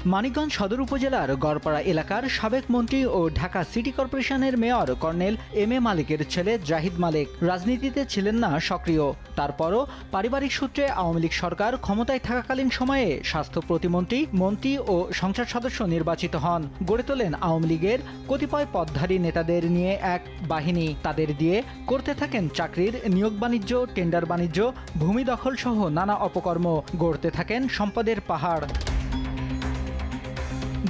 মানিকগঞ্জ সদর উপজেলার গড়পাড়া এলাকার সাবেক মন্ত্রী ও ঢাকা সিটি কর্পোরেশনের মেয়র কর্নেল এম এ মালিকের ছেলে জাহিদ মালিক রাজনীতিতে ছিলেন না সক্রিয়। তারপরও পারিবারিক সূত্রে আওয়ামী লীগ সরকার ক্ষমতায় থাকাকালীন সময়ে স্বাস্থ্য প্রতিমন্ত্রী, মন্ত্রী ও সংসদ সদস্য নির্বাচিত হন। গড়ে তোলেন আওয়ামী লীগের কতিপয় পদধারী নেতাদের নিয়ে এক বাহিনী। তাদের দিয়ে করতে থাকেন চাকরির নিয়োগ বাণিজ্য, টেন্ডার বাণিজ্য, ভূমি দখল সহ নানা অপকর্ম। গড়তে থাকেন সম্পদের পাহাড়।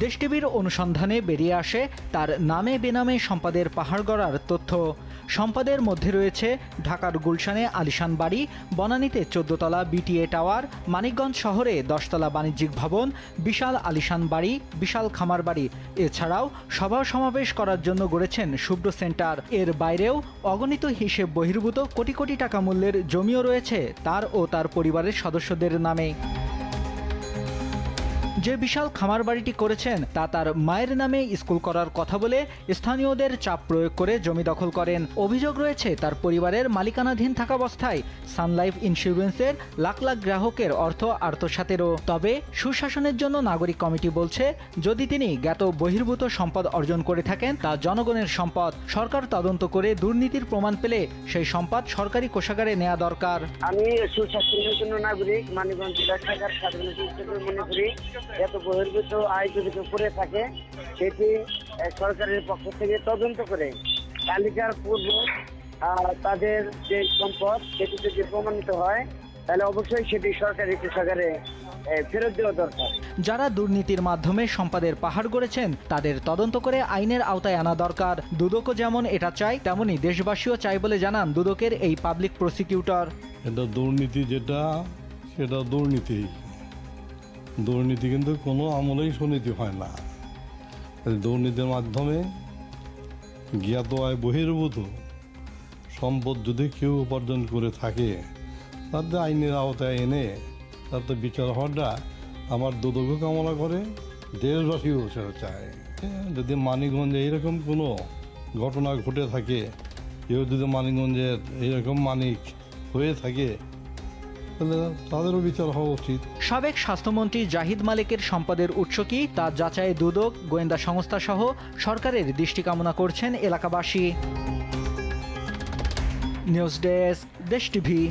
দেশ টিভির অনুসন্ধানে বেরিয়ে আসে তার নামে বেনামে সম্পদের পাহাড় গড়ার তথ্য। সম্পদের মধ্যে রয়েছে ঢাকার গুলশানে আলিশান বাড়ি, বনানীতে 14 তলা বিটিএ টাওয়ার, মানিকগঞ্জ শহরে 10 তলা বাণিজ্যিক ভবন, বিশাল আলিশান বাড়ি, বিশাল খামার বাড়ি। এছাড়াও সভা সমাবেশ করার জন্য গড়েছেন শুভ্র সেন্টার। এর বাইরেও অগণিত হিসেব বহির্ভূত কোটি কোটি টাকা মূল্যের জমিও রয়েছে তার ও তার পরিবারের সদস্যদের নামে। যে বিশাল খামার বাড়িটি করেছেন তা তার মায়ের নামে স্কুল করার কথা বলে স্থানীয়দের চাপ প্রয়োগ করে জমি দখল করেন। অভিযোগ রয়েছে তার পরিবারের মালিকানাধীন থাকাবস্থায় সানলাইফ ইন্স্যুরেন্সের লাখ লাখ গ্রাহকের অর্থ আত্মসাতেরও। তবে সুশাসনের জন্য নাগরিক কমিটি বলছে, যদি তিনি জ্ঞাত বহির্ভূত সম্পদ অর্জন করে থাকেন তা জনগণের সম্পদ। সরকার তদন্ত করে দুর্নীতির প্রমাণ পেলে সেই সম্পদ সরকারি কোষাগারে নেওয়া দরকার। আমি সুশাসনের জন্য নাগরিক মানিকগঞ্জ জেলা শাখার সাধারণ হিসেবে মনে করি এত বহির্ভূত আয় যদি করে থাকে সেটি সরকারের পক্ষ থেকে তদন্ত করে তালিকার পূর্ব তাদের যে সম্পদ সেটি যদি প্রমাণিত হয় তাহলে অবশ্যই সেটি সরকারি কোষাগারে ফেরত দেওয়া দরকার। যারা দুর্নীতির মাধ্যমে সম্পদের পাহাড় গড়েছেন তাদের তদন্ত করে আইনের আওতায় আনা দরকার। দুদকও যেমন এটা চায়, তেমনি দেশবাসীও চায় বলে জানান দুদকের এই পাবলিক প্রসিকিউটর। এটা দুর্নীতি, যেটা সেটা দুর্নীতি। দুর্নীতি কিন্তু কোনো আমলেই সুনীতি হয় না। দুর্নীতির মাধ্যমে জ্ঞাত আয় বহির্ভূত সম্পদ যদি কেউ উপার্জন করে থাকে তাতে আইনের আওতায় এনে তাতে বিচার হওয়াটা আমার দুদকও কামনা করে, দেশবাসীও সেটা চায়। যদি মানিকগঞ্জে এইরকম কোনো ঘটনা ঘটে থাকে, কেউ যদি মানিকগঞ্জের এইরকম মানিক হয়ে থাকে তাদেরও বিচার হওয়া উচিত। সাবেক স্বাস্থ্যমন্ত্রী জাহিদ মালিকের সম্পদের উৎস কি তা যাচাইয়ে দুদক, গোয়েন্দা সংস্থা সহ সরকারের দৃষ্টি কামনা করছেন এলাকাবাসী। নিউজ ডেস্ক, দেশ টিভি।